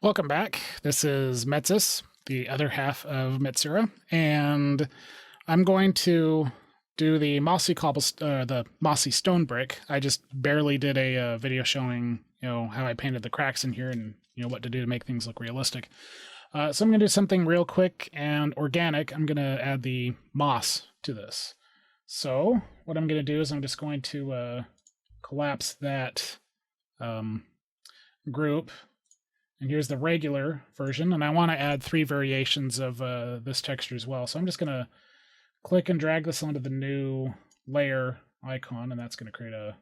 Welcome back. This is Metsis, the other half of MetSura, and I'm going to do the the Mossy stone brick. I just barely did a video showing, how I painted the cracks in here and what to do to make things look realistic. So I'm going to do something real quick and organic. I'm going to add the moss to this. So what I'm going to do is I'm just going to collapse that group. And here's the regular version, and I want to add 3 variations of this texture as well. So I'm just going to click and drag this onto the new layer icon, and that's going to create a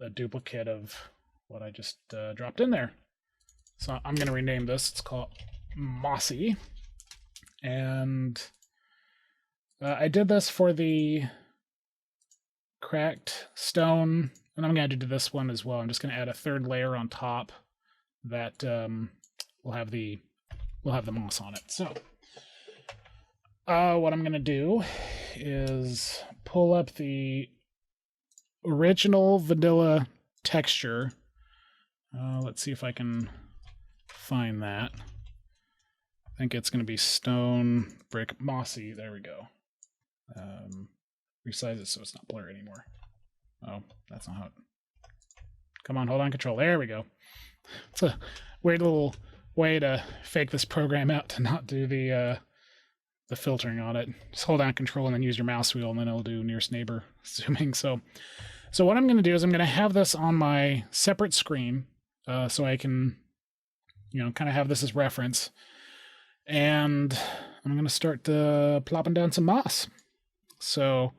duplicate of what I just dropped in there. So I'm going to rename this. It's called Mossy. And I did this for the cracked stone, and I'm going to do this one as well. I'm just going to add a 3rd layer on top that will have the moss on it. So what I'm going to do is pull up the original vanilla texture. Let's see if I can find that. I think it's going to be stone brick mossy. There we go. Resize it so it's not blurry anymore. Oh, that's not how it... Come on, hold on, control. There we go. It's a weird little way to fake this program out to not do the filtering on it. Just hold down control and then use your mouse wheel, and then it'll do nearest neighbor zooming. So what I'm going to do is I'm going to have this on my separate screen, so I can, kind of have this as reference. And I'm going to start plopping down some moss. So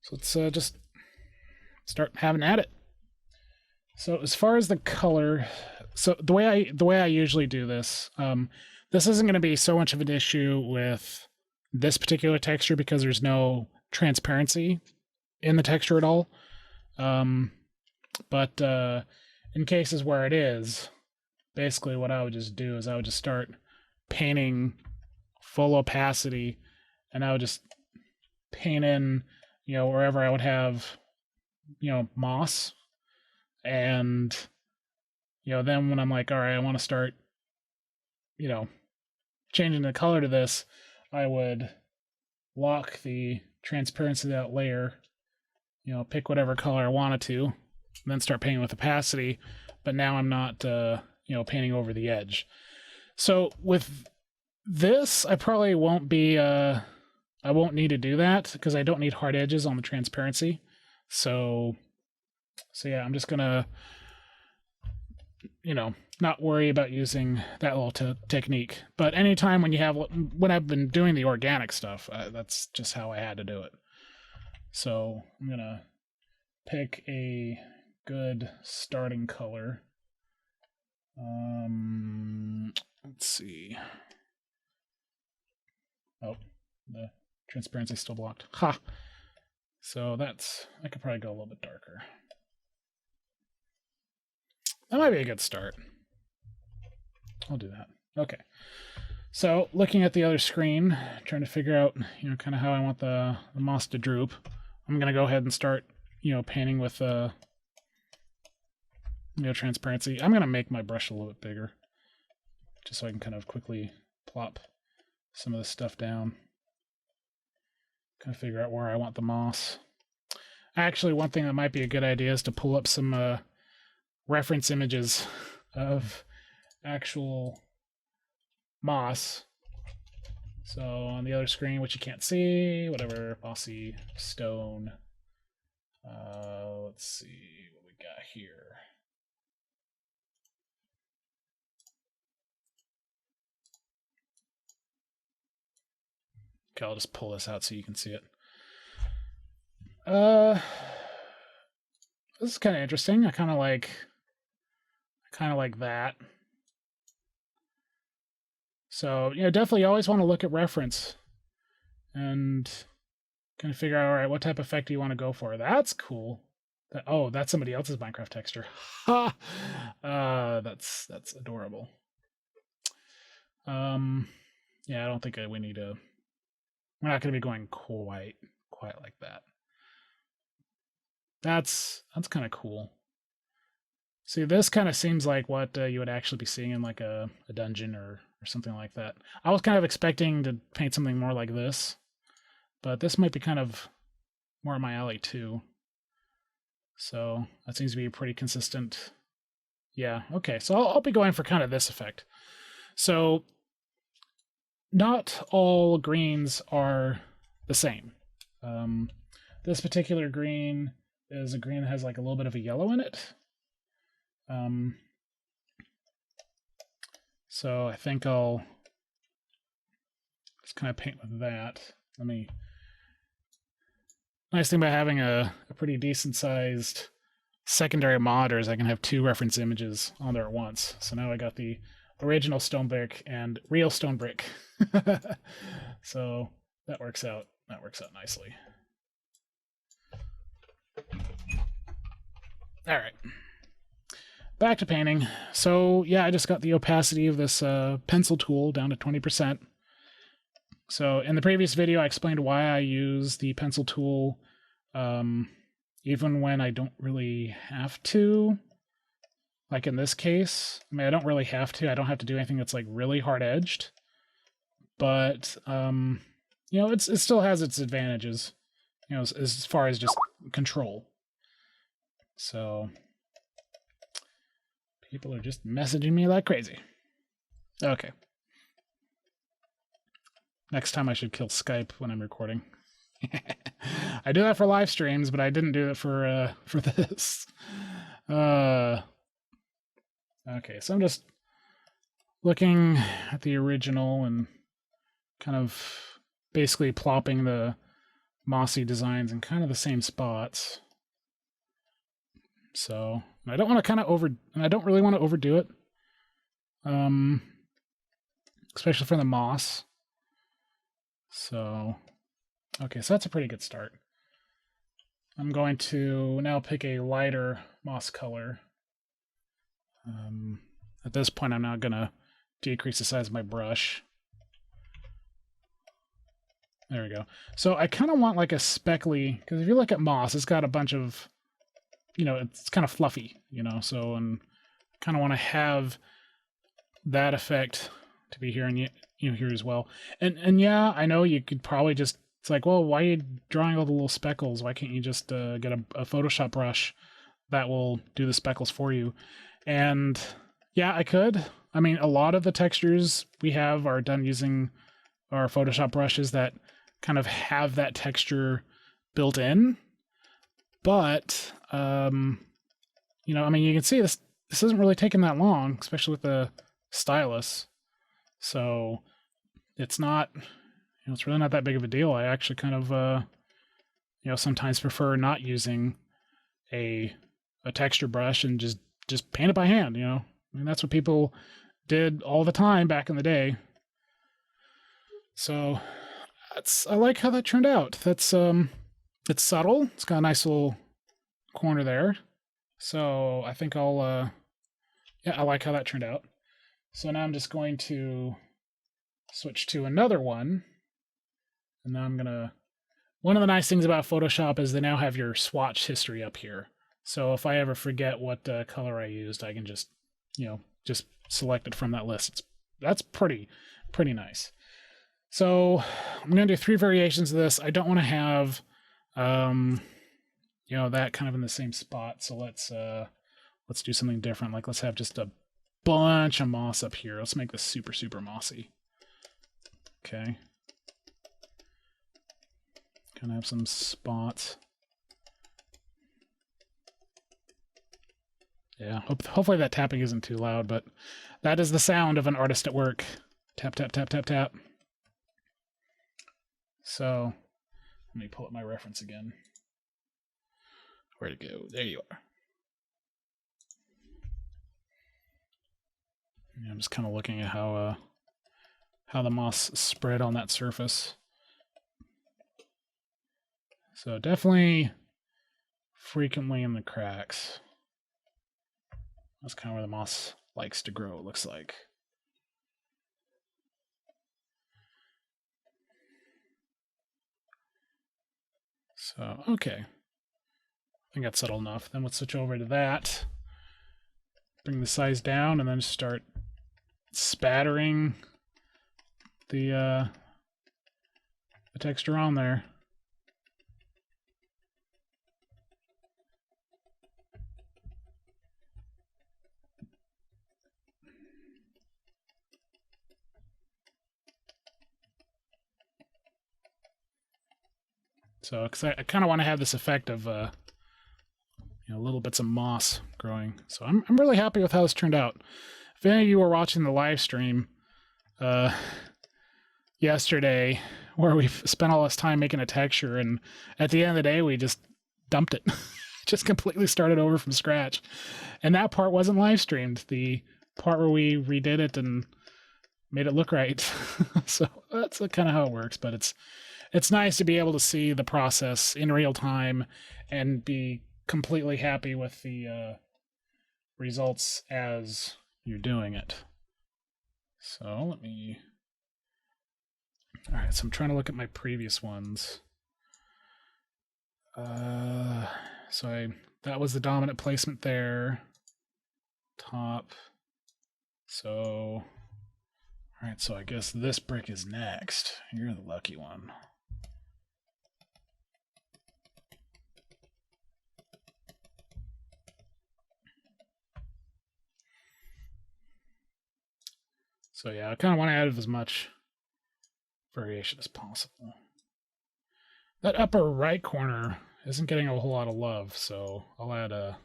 let's just start having at it. So as far as the color, so the way I usually do this, this isn't going to be so much of an issue with this particular texture because there's no transparency in the texture at all. But in cases where it is, basically what I would just do is I would just start painting full opacity, and I would just paint in, wherever I would have, moss. And, then when I'm like, all right, I want to start, changing the color to this, I would lock the transparency of that layer, pick whatever color I wanted to, and then start painting with opacity. But now I'm not, painting over the edge. So with this, I probably won't be, I won't need to do that because I don't need hard edges on the transparency. So yeah, I'm just gonna, not worry about using that little technique. But anytime when I've been doing the organic stuff, that's just how I had to do it. So I'm gonna pick a good starting color. Let's see. Oh, the transparency's still blocked. Ha! So I could probably go a little bit darker. That might be a good start. I'll do that. Okay. So looking at the other screen, trying to figure out, kind of how I want the moss to droop. I'm going to go ahead and start, painting with, transparency. I'm going to make my brush a little bit bigger, just so I can kind of quickly plop some of this stuff down. Kind of figure out where I want the moss. Actually, one thing that might be a good idea is to pull up some reference images of actual moss. So on the other screen, which you can't see, whatever, mossy stone. Let's see what we got here. Okay, I'll just pull this out so you can see it. This is kind of interesting. I kind of like that. So, definitely always want to look at reference and kind of figure out, all right, what type of effect do you want to go for? That's cool. That's somebody else's Minecraft texture. Ha! That's adorable. Yeah, I don't think we need to. We're not going to be going quite like that. That's kind of cool. See, this kind of seems like what you would actually be seeing in like a dungeon or something like that. I was kind of expecting to paint something more like this, but this might be kind of more my alley too. So that seems to be pretty consistent. Yeah, okay, so I'll be going for kind of this effect. So not all greens are the same. This particular green is a green that has like a little bit of a yellow in it. So I think I'll just kind of paint with that. Nice thing about having a pretty decent sized secondary monitor is I can have two reference images on there at once. So now I got the original stone brick and real stone brick. So that works out. That works out nicely. All right. Back to painting. So yeah, I just got the opacity of this pencil tool down to 20%. So in the previous video, I explained why I use the pencil tool even when I don't really have to. Like in this case, I mean, I don't really have to. I don't have to do anything that's like really hard-edged. But, you know, it still has its advantages, you know, as far as just control. So people are just messaging me like crazy. Okay. Next time I should kill Skype when I'm recording. I do that for live streams, but I didn't do it for this. Okay, so I'm just looking at the original and kind of basically plopping the Mossy designs in kind of the same spots. So I don't want to I don't really want to overdo it. Especially for the moss. So, okay, so that's a pretty good start. I'm going to now pick a lighter moss color. At this point, I'm now going to decrease the size of my brush. There we go. So I kind of want like a speckly, because if you look at moss, it's got a bunch of, you know, it's kind of fluffy, you know, so and kind of want to have that effect to be here and you know here as well. And yeah, I know you could probably just, it's like, well, why are you drawing all the little speckles? Why can't you just get a Photoshop brush that will do the speckles for you? And yeah, I could. I mean, a lot of the textures we have are done using our Photoshop brushes that kind of have that texture built in. But, you know, I mean, you can see this isn't really taking that long, especially with the stylus. So it's not, you know, it's really not that big of a deal. I actually kind of, you know, sometimes prefer not using a texture brush and just paint it by hand, you know. I mean, that's what people did all the time back in the day. So I like how that turned out. That's, it's subtle. It's got a nice little corner there. So I think I'll, yeah, I like how that turned out. So now I'm just going to switch to another one. And now I'm going to, one of the nice things about Photoshop is they now have your swatch history up here. So if I ever forget what color I used, I can just, you know, just select it from that list. That's pretty nice. So I'm going to do 3 variations of this. I don't want to have, you know, that kind of in the same spot. So let's do something different. Like let's have just a bunch of moss up here. Let's make this super, super mossy. Okay. Kind of have some spots. Yeah, hopefully that tapping isn't too loud, but that is the sound of an artist at work. Tap, tap, tap, tap, tap. So, let me pull up my reference again. Where'd it go? There you are. Yeah, I'm just kind of looking at how the moss spread on that surface. So definitely frequently in the cracks. That's kind of where the moss likes to grow, it looks like. So, okay. I think that's subtle enough. Then we'll switch over to that. bring the size down and then start spattering the texture on there. So, because I kind of want to have this effect of, little bits of moss growing. So I'm really happy with how this turned out. If any of you were watching the live stream yesterday, where we spent all this time making a texture, and at the end of the day, we just dumped it. Just completely started over from scratch. And that part wasn't live streamed. The part where we redid it and made it look right. So that's kind of how it works, but it's nice to be able to see the process in real time and be completely happy with the results as you're doing it. So all right, so I'm trying to look at my previous ones. That was the dominant placement there. Top. So, all right, so I guess this brick is next. You're the lucky one. So yeah, I kind of want to add as much variation as possible. That upper right corner isn't getting a whole lot of love, so I'll add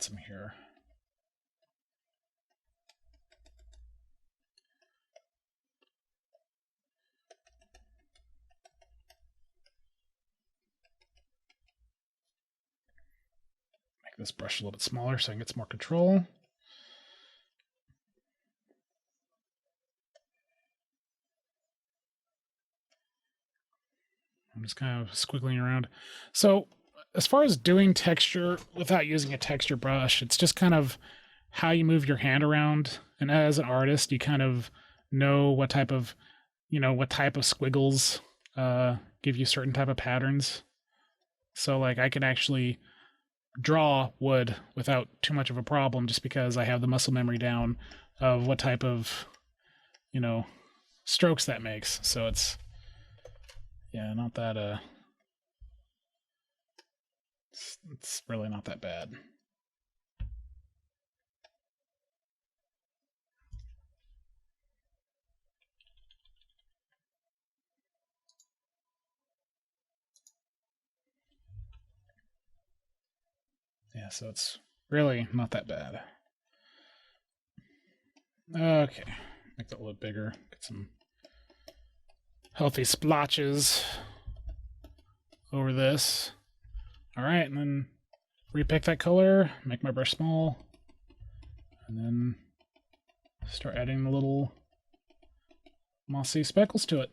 some here. Make this brush a little bit smaller so I can get some more control. I'm just kind of squiggling around. So as far as doing texture without using a texture brush, it's just kind of how you move your hand around. And as an artist, you kind of know what type of squiggles give you certain type of patterns. So like I can actually draw wood without too much of a problem just because I have the muscle memory down of what type of, strokes that makes. So it's, yeah, not that, it's really not that bad. Yeah, so it's really not that bad. Okay, make that a little bigger. Get some healthy splotches over this. All right, and then repick that color, make my brush small, and then start adding the little mossy speckles to it.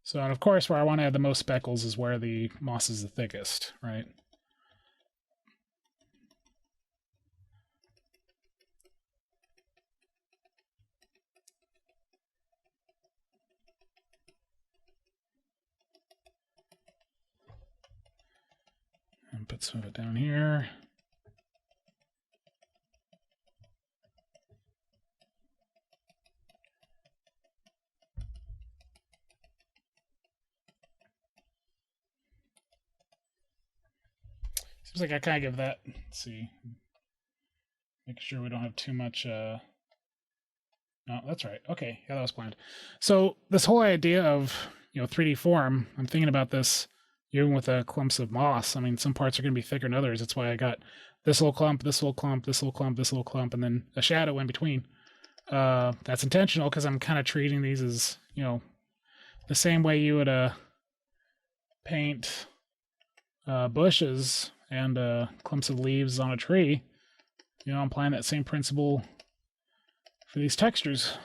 So, and of course, where I want to add the most speckles is where the moss is the thickest, right? And put some of it down here. Seems like I kind of give that, let's see, make sure we don't have too much, no, that's right. Okay, yeah, that was planned. So this whole idea of, 3D form, I'm thinking about this even with the clumps of moss. I mean, some parts are going to be thicker than others. That's why I got this little clump, this little clump, this little clump, this little clump, and then a shadow in between. That's intentional because I'm kind of treating these as, the same way you would paint bushes and clumps of leaves on a tree. I'm applying that same principle for these textures.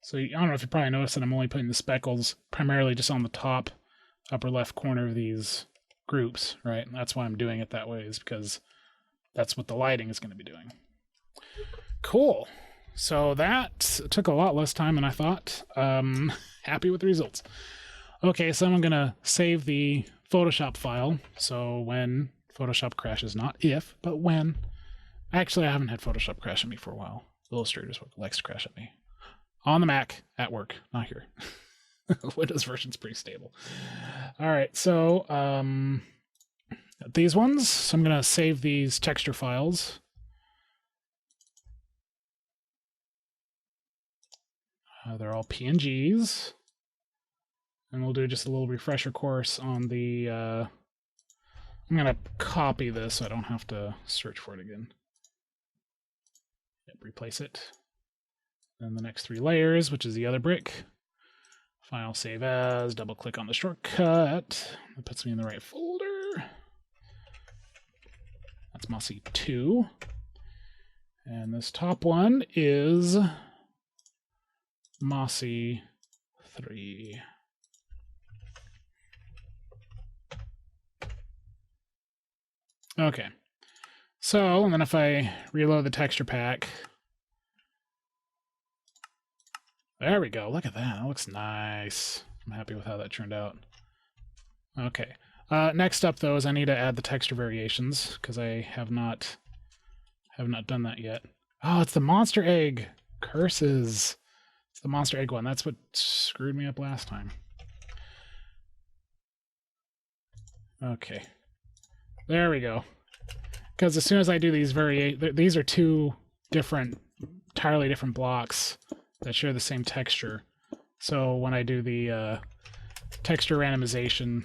So I don't know if you probably noticed that I'm only putting the speckles primarily just on the top upper left corner of these groups, right? And that's why I'm doing it that way, is because that's what the lighting is going to be doing. Cool. So that took a lot less time than I thought. Happy with the results. Okay, so I'm going to save the Photoshop file. So when Photoshop crashes, not if, but when. Actually, I haven't had Photoshop crash at me for a while. Illustrator is what likes to crash at me. On the Mac, at work, not here. Windows version's pretty stable. All right, so these ones. So I'm going to save these texture files. They're all PNGs. And we'll do just a little refresher course on the... I'm going to copy this so I don't have to search for it again. Yep, replace it. Then the next 3 layers, which is the other brick. File, save as, double click on the shortcut. That puts me in the right folder. That's Mossy 2. And this top one is Mossy 3. Okay. So, and then if I reload the texture pack, there we go. Look at that. That looks nice. I'm happy with how that turned out. Okay. Next up, though, is I need to add the texture variations, because I have not done that yet. Oh, it's the monster egg. Curses. It's the monster egg one. That's what screwed me up last time. Okay. There we go. Because as soon as I do these these are 2 entirely different blocks that share the same texture. So when I do the texture randomization,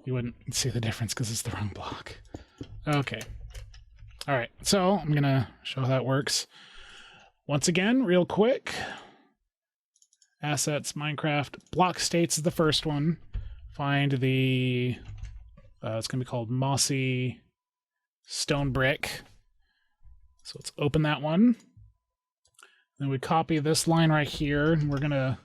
you wouldn't see the difference because it's the wrong block. Okay. All right. So I'm going to show how that works. Once again, real quick. Assets, Minecraft. Block states is the first one. Find the... it's going to be called Mossy Stone Brick. So let's open that one. Then we copy this line right here. And we're going to,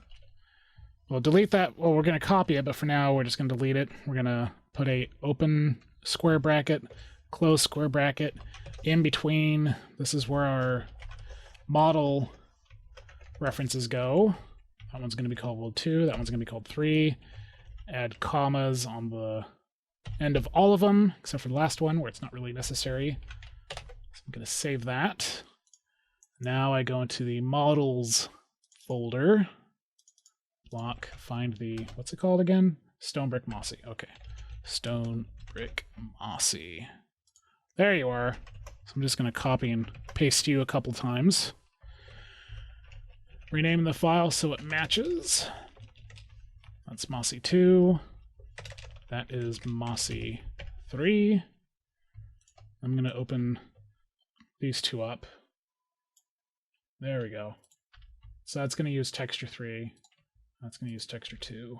well, delete that. Well, we're going to copy it, but for now, we're just going to delete it. We're going to put a open square bracket, close square bracket, in between. This is where our model references go. That one's going to be called world 2. That one's going to be called 3. Add commas on the end of all of them, except for the last one where it's not really necessary. So I'm going to save that. Now I go into the models folder. Block, find the, what's it called again? Stone Brick Mossy. Okay. Stone Brick Mossy. There you are. So I'm just going to copy and paste you a couple times. Rename the file so it matches. That's Mossy 2. That is Mossy 3. I'm going to open these 2 up. There we go. So that's going to use texture 3. That's going to use texture 2.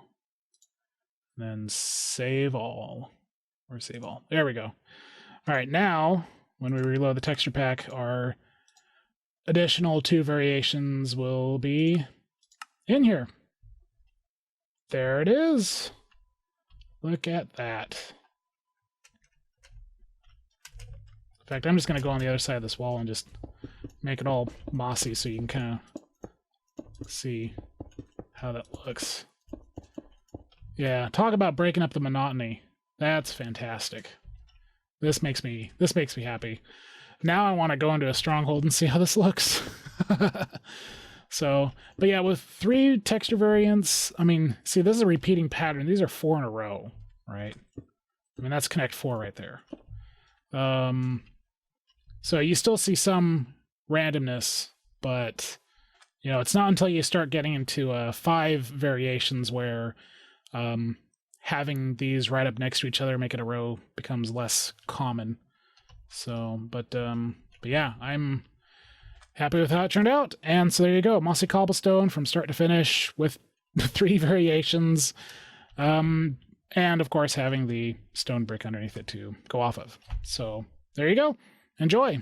And then save all. Or save all. There we go. All right, now, when we reload the texture pack, our additional 2 variations will be in here. There it is. Look at that. In fact, I'm just going to go on the other side of this wall and just make it all mossy so you can kind of see how that looks. Yeah, talk about breaking up the monotony. That's fantastic. This makes me happy. Now I want to go into a stronghold and see how this looks. So, but yeah, with 3 texture variants, I mean, see, this is a repeating pattern. These are 4 in a row, right? I mean, that's Connect 4 right there. So you still see some randomness, but, you know, it's not until you start getting into 5 variations where having these right up next to each other, make it a row, becomes less common. So, but yeah, I'm happy with how it turned out. And so there you go, Mossy Cobblestone from start to finish with 3 variations. And of course having the stone brick underneath it to go off of. So there you go. Enjoy.